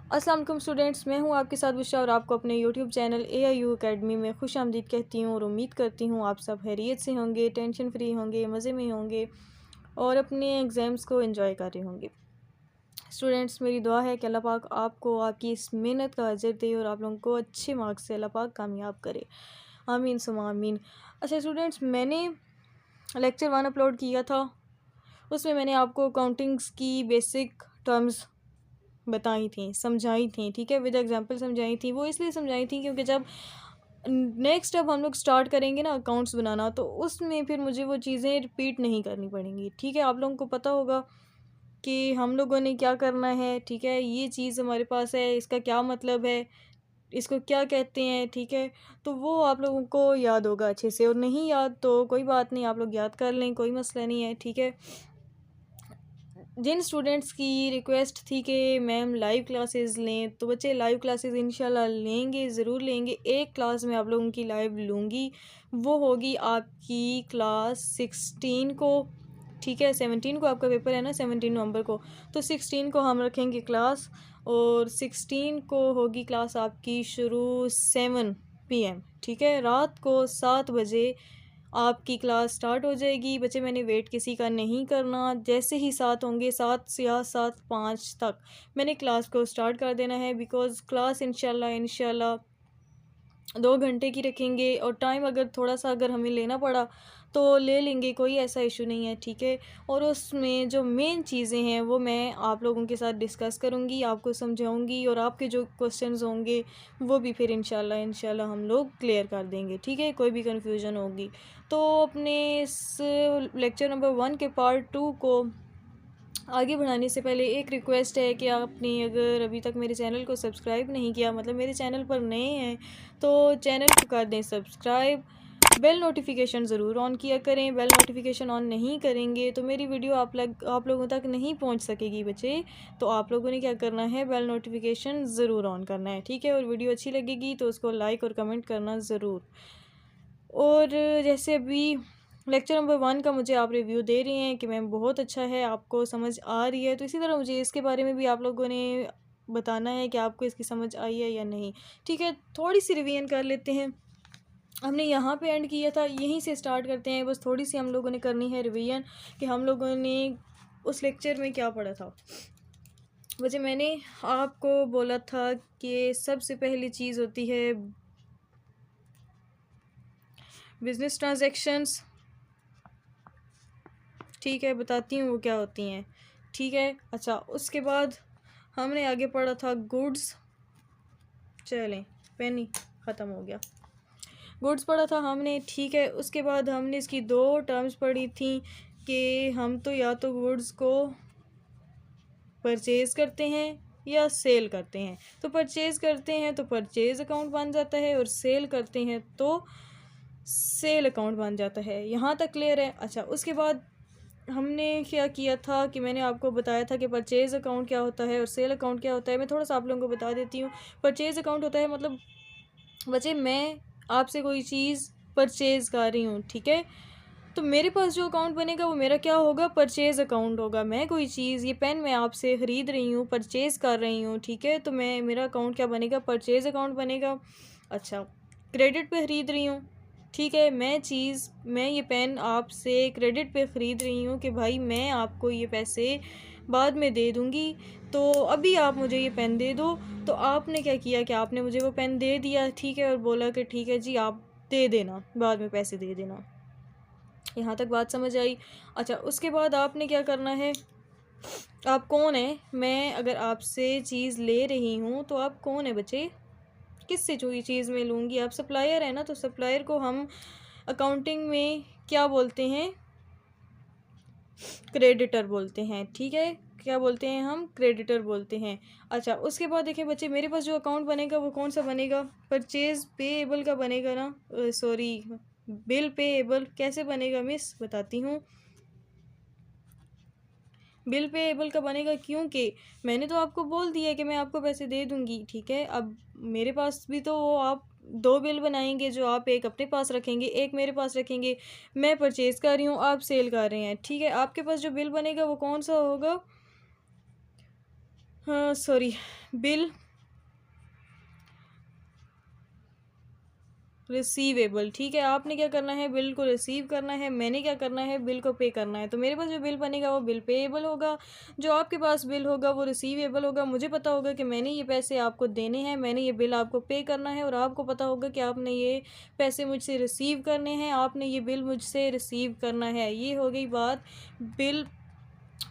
अस्सलाम वालेकुम स्टूडेंट्स, मैं हूं आपके साथ बुशरा और आपको अपने यूट्यूब चैनल AIU अकेडमी में खुश आमदीद कहती हूं और उम्मीद करती हूं आप सब खैरियत से होंगे, टेंशन फ्री होंगे, मज़े में होंगे और अपने एग्ज़ाम्स को एंजॉय कर रहे होंगे। स्टूडेंट्स, मेरी दुआ है कि अल्लाह पाक आपको आपकी इस मेहनत का अजर दे और आप लोगों को अच्छे मार्क्स से अल्लाह पाक कामयाब करे। आमीन सुमा आमीन। अच्छा स्टूडेंट्स, मैंने लेक्चर 1 अपलोड किया था। उसमें मैंने आपको अकाउंटिंग्स की बेसिक टर्म्स बताई थी, समझाई थी, ठीक है, विद एग्जांपल समझाई थी। वो इसलिए समझाई थी क्योंकि जब नेक्स्ट अब हम लोग स्टार्ट करेंगे ना अकाउंट्स बनाना, तो उसमें फिर मुझे वो चीज़ें रिपीट नहीं करनी पड़ेंगी, ठीक है। आप लोगों को पता होगा कि हम लोगों ने क्या करना है, ठीक है। ये चीज़ हमारे पास है, इसका क्या मतलब है, इसको क्या कहते हैं, ठीक है। तो वो आप लोगों को याद होगा अच्छे से, और नहीं याद तो कोई बात नहीं, आप लोग याद कर लें, कोई मसला नहीं है, ठीक है। जिन स्टूडेंट्स की रिक्वेस्ट थी कि मैम लाइव क्लासेस लें, तो बच्चे लाइव क्लासेस इंशाल्लाह लेंगे, ज़रूर लेंगे। एक क्लास में आप लोगों की लाइव लूँगी, वो होगी आपकी क्लास 16 को, ठीक है। 17 को आपका पेपर है ना, 17 नवंबर को, तो 16 को हम रखेंगे क्लास, और 16 को होगी क्लास आपकी शुरू 7 PM, ठीक है। रात को 7 बजे आपकी क्लास स्टार्ट हो जाएगी। बच्चे, मैंने वेट किसी का नहीं करना, जैसे ही 7 होंगे, 7 या 7:05 तक मैंने क्लास को स्टार्ट कर देना है, बिकॉज़ क्लास इंशाल्लाह 2 घंटे की रखेंगे, और टाइम अगर थोड़ा सा अगर हमें लेना पड़ा तो ले लेंगे, कोई ऐसा इशू नहीं है, ठीक है। और उसमें जो मेन चीज़ें हैं वो मैं आप लोगों के साथ डिस्कस करूँगी, आपको समझाऊँगी, और आपके जो क्वेश्चंस होंगे वो भी फिर इंशाल्लाह हम लोग क्लियर कर देंगे, ठीक है। कोई भी कन्फ्यूज़न होगी तो अपने इस लेक्चर नंबर 1 के पार्ट 2 को आगे बढ़ाने से पहले एक रिक्वेस्ट है कि आपने अगर अभी तक मेरे चैनल को सब्सक्राइब नहीं किया, मतलब मेरे चैनल पर नए हैं, तो चैनल को कर दें सब्सक्राइब। बेल नोटिफिकेशन ज़रूर ऑन किया करें। बेल नोटिफिकेशन ऑन नहीं करेंगे तो मेरी वीडियो आप लोगों तक नहीं पहुंच सकेगी बच्चे। तो आप लोगों ने क्या करना है, बेल नोटिफिकेशन ज़रूर ऑन करना है, ठीक है। और वीडियो अच्छी लगेगी तो उसको लाइक और कमेंट करना ज़रूर। और जैसे अभी लेक्चर नंबर 1 का मुझे आप रिव्यू दे रही हैं कि मैम बहुत अच्छा है, आपको समझ आ रही है, तो इसी तरह मुझे इसके बारे में भी आप लोगों ने बताना है कि आपको इसकी समझ आई है या नहीं, ठीक है। थोड़ी सी रिवीजन कर लेते हैं। हमने यहाँ पे एंड किया था, यहीं से स्टार्ट करते हैं। बस थोड़ी सी हम लोगों ने करनी है रिवीजन कि हम लोगों ने उस लेक्चर में क्या पढ़ा था। वैसे मैंने आपको बोला था कि सबसे पहली चीज़ होती है बिजनेस ट्रांजैक्शंस, ठीक है, बताती हूँ वो क्या होती हैं, ठीक है। अच्छा, उसके बाद हमने आगे पढ़ा था गुड्स, चलें पेन ही ख़त्म हो गया, गुड्स पढ़ा था हमने, ठीक है। उसके बाद हमने इसकी 2 टर्म्स पढ़ी थी कि हम तो या तो गुड्स को परचेज़ करते हैं या सेल करते हैं। तो परचेज़ करते हैं तो परचेज़ अकाउंट बन जाता है, और सेल करते हैं तो सेल अकाउंट बन जाता है। यहाँ तक क्लियर है। अच्छा, उसके बाद हमने क्या किया था कि मैंने आपको बताया था कि परचेज़ अकाउंट क्या होता है और सेल अकाउंट क्या होता है। मैं थोड़ा सा आप लोगों को बता देती हूँ। परचेज़ अकाउंट होता है, मतलब बच्चे मैं आपसे कोई चीज़ परचेज़ कर रही हूँ, ठीक है, तो मेरे पास जो अकाउंट बनेगा वो मेरा क्या होगा, परचेज़ अकाउंट होगा। मैं कोई चीज़, ये पेन मैं आपसे ख़रीद रही हूँ, परचेज़ कर रही हूँ, ठीक है, तो मैं मेरा अकाउंट क्या बनेगा, परचेज़ अकाउंट बनेगा। अच्छा, क्रेडिट पे ख़रीद रही हूँ, ठीक है, मैं ये पेन आपसे क्रेडिट पे ख़रीद रही हूँ कि भाई मैं आपको ये पैसे बाद में दे दूँगी, तो अभी आप मुझे ये पेन दे दो। तो आपने क्या किया कि आपने मुझे वो पेन दे दिया, ठीक है, और बोला कि ठीक है जी आप दे देना, बाद में पैसे दे देना। यहाँ तक बात समझ आई। अच्छा, उसके बाद आपने क्या करना है, आप कौन है, मैं अगर आपसे चीज़ ले रही हूँ तो आप कौन है बच्चे, किससे जो ये चीज़ मैं लूँगी, आप सप्लायर है ना। तो सप्लायर को हम अकाउंटिंग में क्या बोलते हैं, क्रेडिटर बोलते हैं, ठीक है। क्या बोलते हैं हम, क्रेडिटर बोलते हैं। अच्छा, उसके बाद देखिए बच्चे, मेरे पास जो अकाउंट बनेगा वो कौन सा बनेगा, परचेज पेएबल का बनेगा ना, सॉरी, बिल पेएबल। कैसे बनेगा मिस, बताती हूँ। बिल पेएबल का बनेगा क्योंकि मैंने तो आपको बोल दिया है कि मैं आपको पैसे दे दूँगी, ठीक है। अब मेरे पास भी तो वो आप 2 बिल बनाएंगे, जो आप एक अपने पास रखेंगे, एक मेरे पास रखेंगे। मैं परचेज़ कर रही हूँ, आप सेल कर रहे हैं, ठीक है। आपके पास जो बिल बनेगा वो कौन सा होगा, हाँ सॉरी, बिल रिसीवेबल। ठीक है, आपने क्या करना है, बिल को रिसीव करना है, मैंने क्या करना है, बिल को पे करना है। तो मेरे पास जो बिल बनेगा वो बिल पेएबल होगा, जो आपके पास बिल होगा वो रिसीवेबल होगा। मुझे पता होगा कि मैंने ये पैसे आपको देने हैं, मैंने ये बिल आपको पे करना है, और आपको पता होगा कि आपने ये पैसे मुझसे रिसीव करने हैं, आपने ये बिल मुझसे रिसीव करना है। ये हो गई बात बिल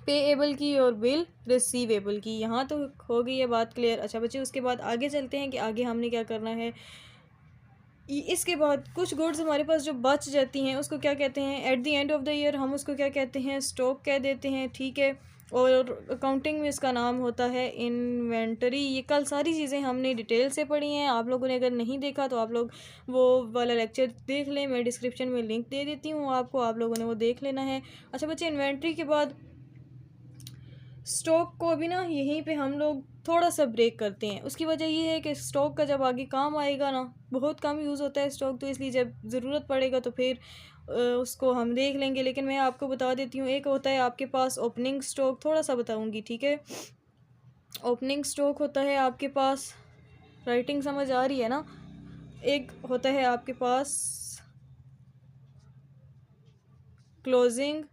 पेएबल की और बिल रिसीवेबल की। यहाँ तो हो गई है बात क्लियर। अच्छा बच्चे, उसके बाद आगे चलते हैं कि आगे हमने क्या करना है। इसके बाद कुछ गुड्स हमारे पास जो बच जाती हैं उसको क्या कहते हैं, at the end of the year हम उसको क्या कहते हैं, स्टॉक कह देते हैं। ठीक है, और अकाउंटिंग में इसका नाम होता है इन्वेंटरी। ये कल सारी चीज़ें हमने डिटेल से पढ़ी हैं, आप लोगों ने अगर नहीं देखा तो आप लोग वो वाला लेक्चर देख लें, मैं डिस्क्रिप्शन में लिंक दे देती हूँ आपको, आप लोगों ने वो देख लेना है। अच्छा बच्चे, इन्वेंट्री के बाद स्टॉक को अभी ना यहीं पे हम लोग थोड़ा सा ब्रेक करते हैं। उसकी वजह ये है कि स्टॉक का जब आगे काम आएगा ना, बहुत कम यूज़ होता है स्टॉक, तो इसलिए जब ज़रूरत पड़ेगा तो फिर उसको हम देख लेंगे। लेकिन मैं आपको बता देती हूँ, एक होता है आपके पास ओपनिंग स्टॉक, थोड़ा सा बताऊँगी। ठीक है, ओपनिंग स्टॉक होता है आपके पास, राइटिंग समझ आ रही है ना। एक होता है आपके पास क्लोजिंग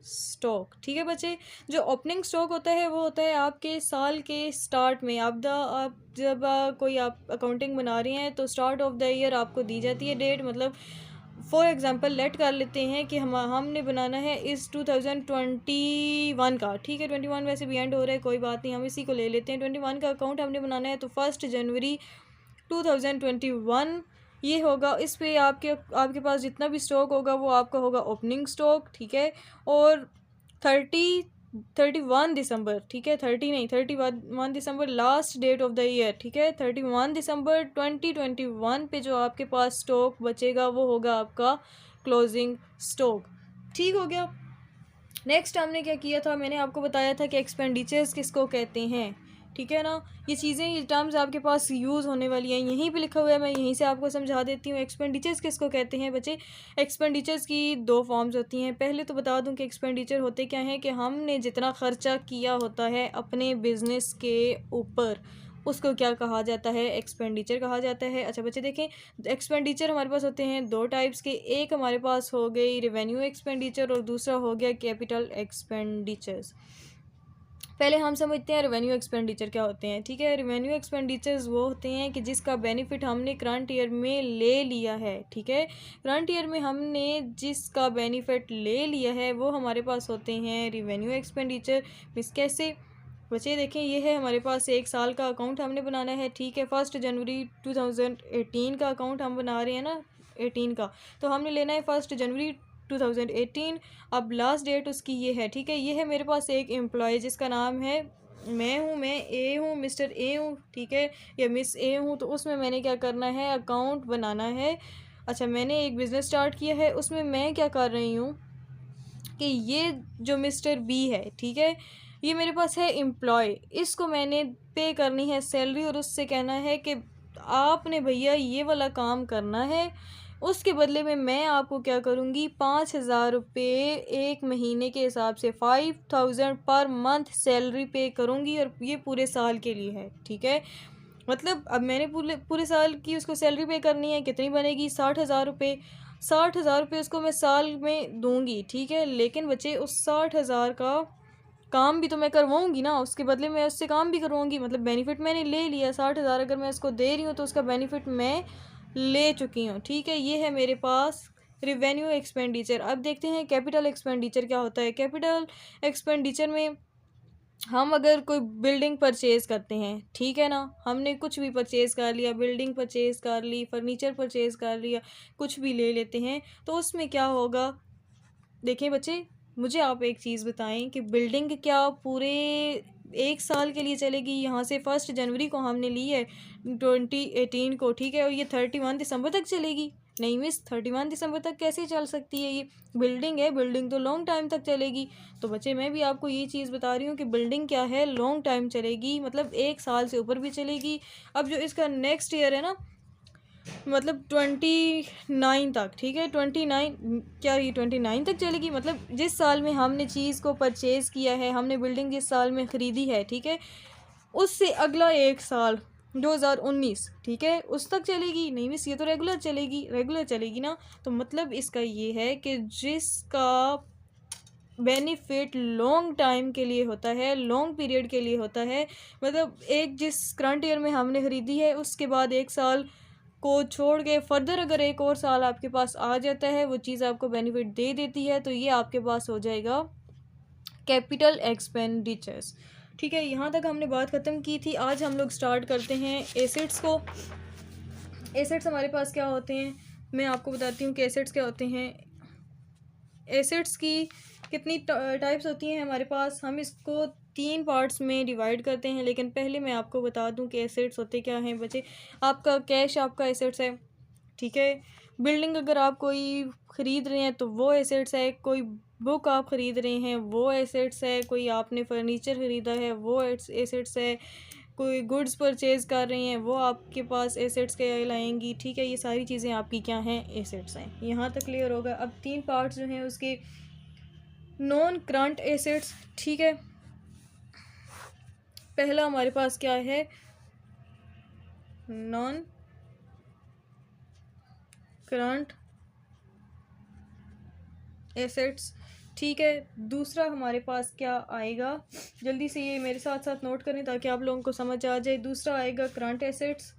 स्टॉक। ठीक है बच्चे, जो ओपनिंग स्टॉक होता है वो होता है आपके साल के स्टार्ट में। आप जब कोई आप अकाउंटिंग बना रही हैं तो स्टार्ट ऑफ द ईयर आपको दी जाती है डेट। मतलब फॉर एग्जांपल लेट कर लेते हैं कि हमने बनाना है इस 2021 का। ठीक है, 21 वैसे भी एंड हो रहा है, कोई बात नहीं, हम इसी को ले लेते हैं। 21 का अकाउंट हमने बनाना है, तो 1 जनवरी 2021 ये होगा। इस पे आपके पास जितना भी स्टॉक होगा वो आपका होगा ओपनिंग स्टॉक। ठीक है, और 31 दिसंबर, ठीक है 30 नहीं 31 December last date of the year. ठीक है, 31 दिसंबर 2021 पे जो आपके पास स्टॉक बचेगा वो होगा आपका क्लोजिंग स्टॉक। ठीक हो गया। नेक्स्ट हमने क्या किया था, मैंने आपको बताया था कि एक्सपेंडिचर्स किसको कहते हैं। ठीक है ना, ये चीज़ें, ये टर्म्स आपके पास यूज़ होने वाली हैं, यहीं पे लिखा हुआ है, मैं यहीं से आपको समझा देती हूँ। एक्सपेंडिचर्स किसको कहते हैं बच्चे, एक्सपेंडिचर्स की दो फॉर्म्स होती हैं। पहले तो बता दूं कि एक्सपेंडिचर होते क्या हैं, कि हमने जितना ख़र्चा किया होता है अपने बिज़नेस के ऊपर, उसको क्या कहा जाता है, एक्सपेंडिचर कहा जाता है। अच्छा बच्चे देखें, एक्सपेंडिचर हमारे पास होते हैं दो टाइप्स के, एक हमारे पास हो गई रेवेन्यू एक्सपेंडिचर और दूसरा हो गया कैपिटल एक्सपेंडिचर्स। पहले हम समझते हैं रेवेन्यू एक्सपेंडिचर क्या होते हैं। ठीक है, रेवेन्यू एक्सपेंडिचर्स वो होते हैं कि जिसका बेनिफिट हमने करंट ईयर में ले लिया है। ठीक है, करंट ईयर में हमने जिसका बेनिफिट ले लिया है वो हमारे पास होते हैं रेवेन्यू एक्सपेंडिचर। मिस कैसे बच्चे देखें, ये है हमारे पास एक साल का अकाउंट हमने बनाना है। ठीक है, 1 जनवरी 2018 का अकाउंट हम बना रहे हैं ना, 18 का, तो हमने लेना है 1 जनवरी 2018। अब लास्ट डेट उसकी ये है। ठीक है, ये है मेरे पास एक एम्प्लॉय जिसका नाम है, मैं ए हूँ, मिस्टर ए हूँ। ठीक है, या मिस ए हूँ, तो उसमें मैंने क्या करना है, अकाउंट बनाना है। अच्छा, मैंने एक बिज़नेस स्टार्ट किया है, उसमें मैं क्या कर रही हूँ कि ये जो मिस्टर बी है, ठीक है, ये मेरे पास है एम्प्लॉय, इसको मैंने पे करनी है सैलरी, और उससे कहना है कि आपने भैया ये वाला काम करना है, उसके बदले में मैं आपको क्या करूँगी, 5,000 रुपये एक महीने के हिसाब से 5,000 पर मंथ सैलरी पे करूँगी, और ये पूरे साल के लिए है। ठीक है, मतलब अब मैंने पूरे पूरे साल की उसको सैलरी पे करनी है, कितनी बनेगी, 60,000 रुपये। 60,000 रुपये उसको मैं साल में दूंगी। ठीक है, लेकिन बच्चे उस 60,000 का काम भी तो मैं करवाऊँगी ना, उसके बदले मैं उससे काम भी करवाऊँगी। मतलब बेनिफिट मैंने ले लिया, 60,000 अगर मैं उसको दे रही हूँ तो उसका बेनिफिट मैं ले चुकी हूँ। ठीक है, ये है मेरे पास रिवेन्यू एक्सपेंडिचर। अब देखते हैं कैपिटल एक्सपेंडिचर क्या होता है। कैपिटल एक्सपेंडिचर में हम अगर कोई बिल्डिंग परचेज़ करते हैं, ठीक है ना, हमने कुछ भी परचेज़ कर लिया, बिल्डिंग परचेज़ कर ली, फर्नीचर परचेज़ कर लिया, कुछ भी ले लेते हैं, तो उसमें क्या होगा, देखें बच्चे, मुझे आप एक चीज़ बताएं कि बिल्डिंग क्या पूरे एक साल के लिए चलेगी। यहाँ से 1 जनवरी को हमने ली है 2018 को, ठीक है, और ये 31 दिसंबर तक चलेगी? नहीं मिस, 31 दिसंबर तक कैसे चल सकती है, ये बिल्डिंग है, बिल्डिंग तो लॉन्ग टाइम तक चलेगी। तो बच्चे मैं भी आपको ये चीज़ बता रही हूँ कि बिल्डिंग क्या है, लॉन्ग टाइम चलेगी, मतलब एक साल से ऊपर भी चलेगी। अब जो इसका नेक्स्ट ईयर है ना, मतलब 29 तक, ठीक है, 29 क्या, ये 29 तक चलेगी। मतलब जिस साल में हमने चीज़ को परचेज़ किया है, हमने बिल्डिंग जिस साल में ख़रीदी है, ठीक है, उससे अगला एक साल 2019, ठीक है, उस तक चलेगी। नहीं मिस, ये तो रेगुलर चलेगी ना। तो मतलब इसका ये है कि जिसका बेनिफिट लॉन्ग टाइम के लिए होता है, लॉन्ग पीरियड के लिए होता है, मतलब एक जिस करंट ईयर में हमने ख़रीदी है उसके बाद एक साल को छोड़ के फर्दर अगर एक और साल आपके पास आ जाता है, वो चीज़ आपको बेनिफिट दे देती है, तो ये आपके पास हो जाएगा कैपिटल एक्सपेंडिचर्स। ठीक है, यहाँ तक हमने बात ख़त्म की थी। आज हम लोग स्टार्ट करते हैं एसेट्स को। एसेट्स हमारे पास क्या होते हैं, मैं आपको बताती हूँ कि एसेट्स क्या होते हैं। एसेट्स की कितनी टाइप्स होती हैं हमारे पास, हम इसको 3 पार्ट्स में डिवाइड करते हैं। लेकिन पहले मैं आपको बता दूं कि एसेट्स होते क्या हैं बच्चे। आपका कैश आपका एसेट्स है, ठीक है। बिल्डिंग अगर आप कोई ख़रीद रहे हैं तो वो एसेट्स है। कोई बुक आप ख़रीद रहे हैं वो एसेट्स है। कोई आपने फर्नीचर ख़रीदा है वो एसेट्स है। कोई गुड्स परचेज़ कर रहे हैं वो आपके पास एसेट्स कहलाएंगी, ठीक है। ये सारी चीज़ें आपकी क्या हैं, एसेट्स हैं। यहाँ तक क्लियर होगा। अब 3 पार्ट्स जो हैं उसके, नॉन करंट एसेट्स, ठीक है। पहला हमारे पास क्या है, नॉन करंट एसेट्स, ठीक है। दूसरा हमारे पास क्या आएगा, जल्दी से ये मेरे साथ साथ नोट करें ताकि आप लोगों को समझ आ जाए। दूसरा आएगा करंट एसेट्स,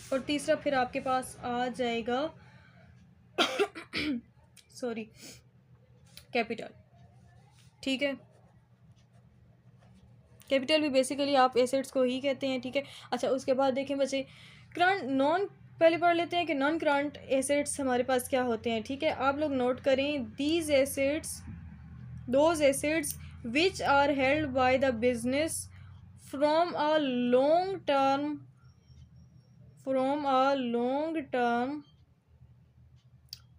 और तीसरा फिर आपके पास आ जाएगा सॉरी, कैपिटल, ठीक है। कैपिटल भी बेसिकली आप एसेट्स को ही कहते हैं, ठीक है। अच्छा, उसके बाद देखें बच्चे, करंट नॉन, पहले पढ़ लेते हैं कि नॉन करंट एसेट्स हमारे पास क्या होते हैं, ठीक है। आप लोग नोट करें, these assets, those assets which are held by the business from a long term,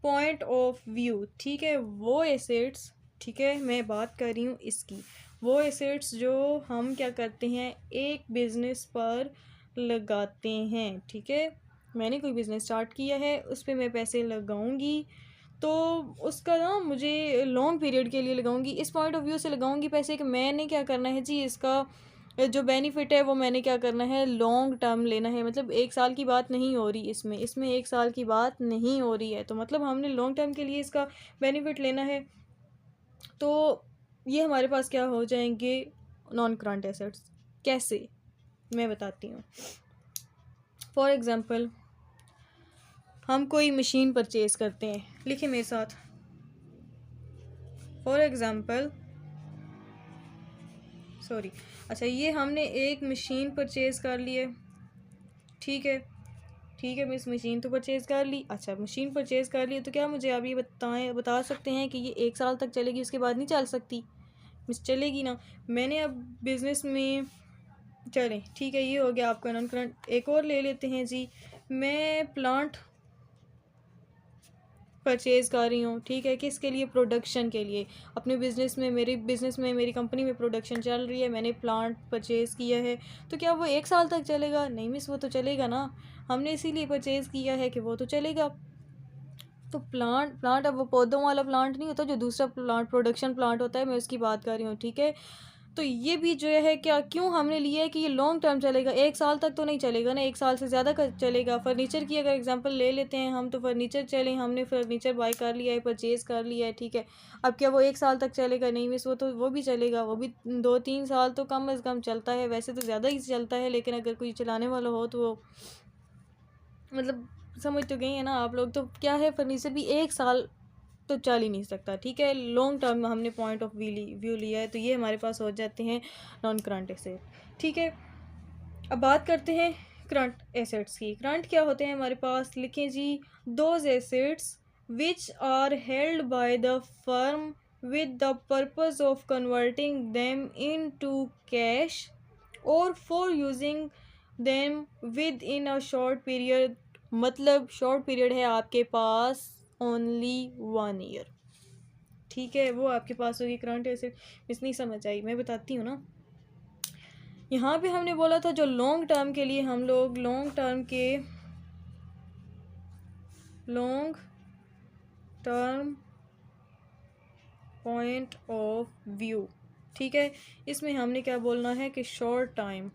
point of view, ठीक है। वो एसेट्स, ठीक है, मैं बात कर रही हूँ इसकी, वो एसेट्स जो हम क्या करते हैं, एक बिज़नेस पर लगाते हैं, ठीक है। मैंने कोई बिज़नेस स्टार्ट किया है, उस पर मैं पैसे लगाऊंगी, तो उसका ना मुझे लॉन्ग पीरियड के लिए लगाऊंगी, इस पॉइंट ऑफ व्यू से लगाऊंगी पैसे कि मैंने क्या करना है जी, इसका जो बेनिफिट है वो मैंने क्या करना है, लॉन्ग टर्म लेना है। मतलब एक साल की बात नहीं हो रही इसमें एक साल की बात नहीं हो रही है, तो मतलब हमने लॉन्ग टर्म के लिए इसका बेनिफिट लेना है। तो ये हमारे पास क्या हो जाएंगे, नॉन करंट एसेट्स। कैसे, मैं बताती हूँ। फॉर एग्ज़ाम्पल, हम कोई मशीन परचेज़ करते हैं, लिखिए मेरे साथ। फॉर एग्ज़ाम्पल, सॉरी, अच्छा, ये हमने एक मशीन परचेज़ कर ली है, ठीक है, ठीक है मिस, मशीन तो परचेज़ कर ली। अच्छा, मशीन परचेज़ कर ली तो क्या मुझे आप ये बता सकते हैं कि ये एक साल तक चलेगी, उसके बाद नहीं चल सकती? मिस, चलेगी ना। मैंने अब बिज़नेस में, चलें ठीक है, ये हो गया आपका नॉन करंट। एक और ले लेते हैं जी, मैं प्लांट परचेज़ कर रही हूँ, ठीक है। किसके लिए, प्रोडक्शन के लिए। अपने बिज़नेस में, मेरे बिज़नेस में, मेरी कंपनी में प्रोडक्शन चल रही है, मैंने प्लांट परचेज़ किया है, तो क्या वो एक साल तक चलेगा? नहीं मिस, वो तो चलेगा ना, हमने इसीलिए परचेज़ किया है कि वो तो चलेगा। तो प्लांट अब वो पौधों वाला प्लांट नहीं होता, जो दूसरा प्लांट, प्रोडक्शन प्लांट होता है, मैं उसकी बात कर रही हूँ, ठीक है। तो ये भी जो है क्या, क्यों हमने लिया है कि ये लॉन्ग टर्म चलेगा, एक साल तक तो नहीं चलेगा ना, एक साल से ज़्यादा का चलेगा। फर्नीचर की अगर एग्जांपल ले लेते हैं हम, तो फर्नीचर चले, हमने फर्नीचर बाय कर लिया है, परचेज़ कर लिया है, ठीक है। अब क्या वो एक साल तक चलेगा? नहीं मिस, वो भी चलेगा, वो भी 2-3 साल तो कम अज़ कम चलता है, वैसे तो ज़्यादा ही चलता है, लेकिन अगर कोई चलाने वाला हो तो वो, मतलब समझ तो गई है ना आप लोग। तो क्या है, फर्नीचर भी एक साल तो चल ही नहीं सकता, ठीक है। लॉन्ग टर्म में हमने पॉइंट ऑफ व्यू लिया है, तो ये हमारे पास हो जाते हैं नॉन करंट एसेट, ठीक है। अब बात करते हैं करंट एसेट्स की। करंट क्या होते हैं हमारे पास, लिखें जी, those assets which are held by the firm with the purpose of converting them into cash or for using them within a short period। मतलब शॉर्ट पीरियड है आपके पास, ओनली 1 ईयर, ठीक है, वो आपके पास होगी करंट एसेट। मिस, नहीं समझ आई, मैं बताती हूँ ना। यहाँ पे हमने बोला था जो लॉन्ग टर्म के लिए हम लोग long term point of view, ठीक है। इसमें हमने क्या बोलना है कि short time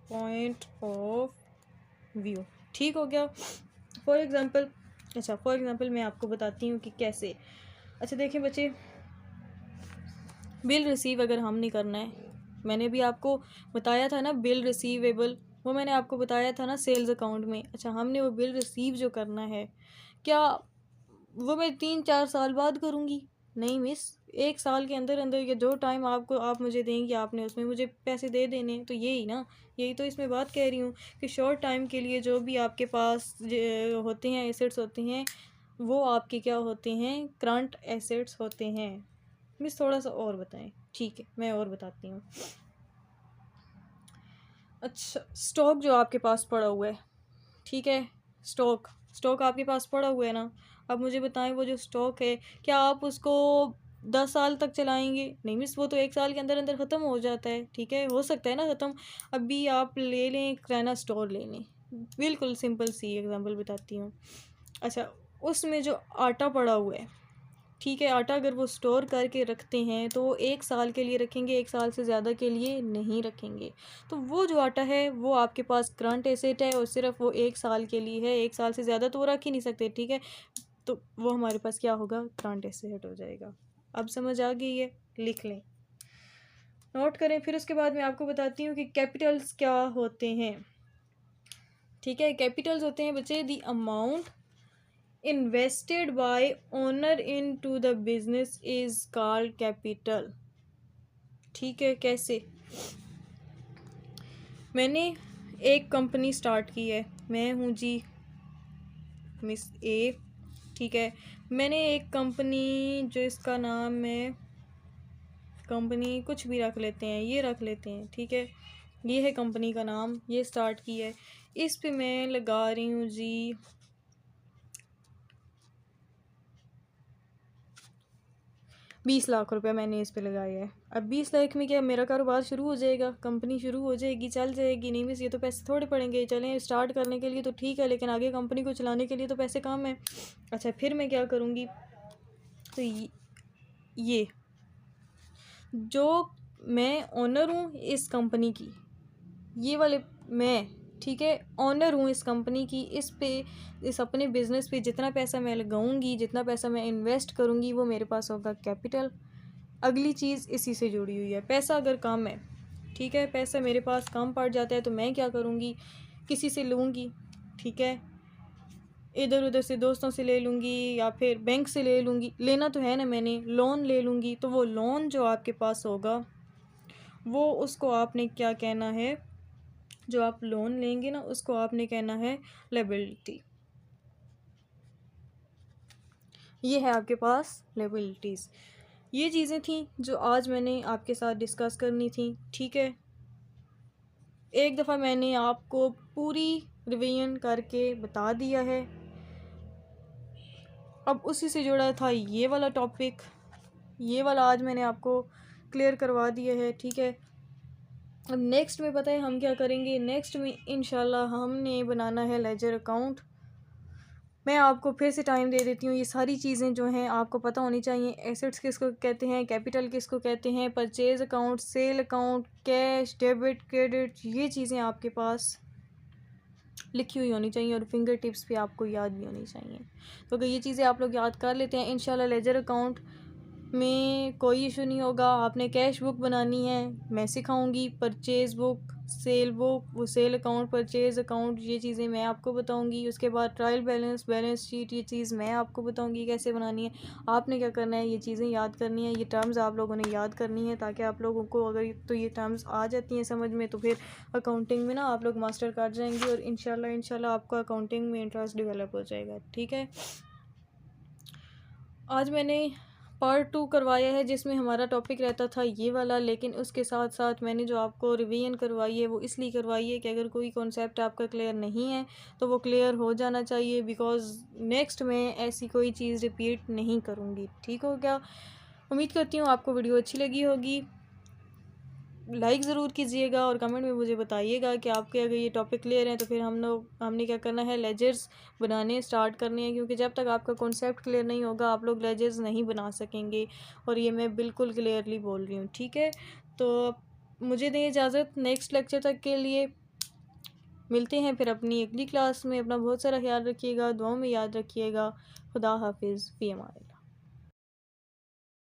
point of view, ठीक हो गया। फॉर एग्ज़ाम्पल मैं आपको बताती हूँ कि कैसे। अच्छा देखें बच्चे, बिल रिसीव अगर हमने करना है, मैंने भी आपको बताया था ना बिल रिसीवेबल, वो मैंने आपको बताया था ना सेल्स अकाउंट में। अच्छा, हमने वो बिल रिसीव जो करना है, क्या वो मैं 3-4 साल बाद करूँगी? नहीं मिस, 1 साल के अंदर अंदर या जो टाइम आप मुझे देंगी, आपने उसमें मुझे पैसे दे देने। तो यही तो इसमें बात कह रही हूँ कि शॉर्ट टाइम के लिए जो भी आपके पास होते हैं, एसेट्स होते हैं, वो आपके क्या होते हैं, करंट एसेट्स होते हैं। मिस थोड़ा सा और बताएं। ठीक है, मैं और बताती हूँ। अच्छा, स्टॉक जो आपके पास पड़ा हुआ है, ठीक है, स्टॉक आपके पास पड़ा हुआ है ना। अब मुझे बताएं, वो जो स्टॉक है, क्या आप उसको 10 साल तक चलाएंगे? नहीं मिस, वो तो 1 साल के अंदर अंदर ख़त्म हो जाता है, ठीक है, हो सकता है ना ख़त्म। अभी आप ले लें, किराना स्टोर ले लें, बिल्कुल सिंपल सी एग्जांपल बताती हूँ। अच्छा, उसमें जो आटा पड़ा हुआ है, ठीक है, आटा अगर वो स्टोर करके रखते हैं तो वो 1 साल के लिए रखेंगे, 1 साल से ज़्यादा के लिए नहीं रखेंगे। तो वो जो आटा है वो आपके पास करंट एसेट है और सिर्फ वो 1 साल के लिए है, 1 साल से ज़्यादा तो वो रख ही नहीं सकते, ठीक है। तो वो हमारे पास क्या होगा, करंट एसेट हो जाएगा। अब समझ आ गई है? लिख लें, नोट करें। फिर उसके बाद मैं आपको बताती हूँ कि कैपिटल्स क्या होते हैं, ठीक है। कैपिटल्स होते हैं बच्चे the amount invested by owner into the business is called capital, ठीक है। कैसे? मैंने एक कंपनी स्टार्ट की है, मैं हूँ जी मिस ए, ठीक है। मैंने एक कंपनी, जो इसका नाम है, कंपनी कुछ भी रख लेते हैं, ये रख लेते हैं, ठीक है, ये है कंपनी का नाम, ये स्टार्ट की है। इस पे मैं लगा रही हूँ जी 20 लाख रुपए मैंने इस पे लगाया है। अब 20 लाख में क्या मेरा कारोबार शुरू हो जाएगा, कंपनी शुरू हो जाएगी, चल जाएगी? नहीं मिस, ये तो पैसे थोड़े पड़ेंगे। चलें, स्टार्ट करने के लिए तो ठीक है, लेकिन आगे कंपनी को चलाने के लिए तो पैसे कम है। अच्छा, फिर मैं क्या करूँगी, तो ये जो मैं ओनर हूँ इस कंपनी की, ये वाले मैं, ठीक है, ओनर हूँ इस कंपनी की, इस अपने बिज़नेस पे जितना पैसा मैं लगाऊंगी, जितना पैसा मैं इन्वेस्ट करूँगी, वो मेरे पास होगा कैपिटल। अगली चीज़ इसी से जुड़ी हुई है, पैसा अगर कम है, ठीक है, पैसा मेरे पास कम पड़ जाता है तो मैं क्या करूँगी, किसी से लूँगी, ठीक है, इधर उधर से दोस्तों से ले लूँगी या फिर बैंक से ले लूँगी, लेना तो है ना मैंने, लोन ले लूँगी। तो वो लोन जो आपके पास होगा, वो उसको आपने क्या कहना है, जो आप लोन लेंगे ना, उसको आपने कहना है लायबिलिटी। ये है आपके पास लायबिलिटीज़। ये चीज़ें थी जो आज मैंने आपके साथ डिस्कस करनी थी, ठीक है। एक दफ़ा मैंने आपको पूरी रिवीजन करके बता दिया है। अब उसी से जुड़ा था ये वाला टॉपिक, ये वाला आज मैंने आपको क्लियर करवा दिया है, ठीक है। अब नेक्स्ट में पता है हम क्या करेंगे, नेक्स्ट में इंशाल्लाह हमने बनाना है लेजर अकाउंट। मैं आपको फिर से टाइम दे देती हूँ, ये सारी चीज़ें जो हैं आपको पता होनी चाहिए। एसेट्स किसको कहते हैं, कैपिटल किसको कहते हैं, purchase account, sale account, cash, debit, credit, ये चीज़ें आपके पास लिखी हुई होनी चाहिए और फिंगर टिप्स पे आपको याद भी होनी चाहिए। तो अगर ये चीज़ें आप लोग याद कर लेते हैं, इंशाल्लाह लेजर अकाउंट में कोई इशू नहीं होगा। आपने कैश बुक बनानी है, मैं सिखाऊंगी, परचेज़ बुक, सेल बुक, वो सेल अकाउंट, परचेज़ अकाउंट, ये चीज़ें मैं आपको बताऊंगी। उसके बाद ट्रायल बैलेंस, बैलेंस शीट, ये चीज़ मैं आपको बताऊंगी कैसे बनानी है। आपने क्या करना है, ये चीज़ें याद करनी है, ये टर्म्स आप लोगों ने याद करनी है, ताकि आप लोगों को अगर तो ये टर्म्स आ जाती हैं समझ में, तो फिर अकाउंटिंग में ना आप लोग मास्टर कर जाएंगे और इंशाल्लाह आपका अकाउंटिंग में इंटरेस्ट डेवलप हो जाएगा, ठीक है। आज मैंने पार्ट 2 करवाया है, जिसमें हमारा टॉपिक रहता था ये वाला, लेकिन उसके साथ साथ मैंने जो आपको रिवीजन करवाई है वो इसलिए करवाई है कि अगर कोई कॉन्सेप्ट आपका क्लियर नहीं है तो वो क्लियर हो जाना चाहिए, बिकॉज़ नेक्स्ट में ऐसी कोई चीज़ रिपीट नहीं करूँगी, ठीक हो गया। उम्मीद करती हूँ आपको वीडियो अच्छी लगी होगी। लाइक ज़रूर कीजिएगा और कमेंट में मुझे बताइएगा कि आपके अगर ये टॉपिक क्लियर है तो फिर हमने क्या करना है, लेजर्स बनाने स्टार्ट करने हैं, क्योंकि जब तक आपका कॉन्सेप्ट क्लियर नहीं होगा आप लोग लेजर्स नहीं बना सकेंगे। और ये मैं बिल्कुल क्लियरली बोल रही हूँ, ठीक है। तो मुझे दें इजाज़त, नेक्स्ट लेक्चर तक के लिए मिलते हैं फिर अपनी अगली क्लास में। अपना बहुत सारा ख्याल रखिएगा, दुआओं में याद रखिएगा। खुदा हाफिज़, फ़ी अमान।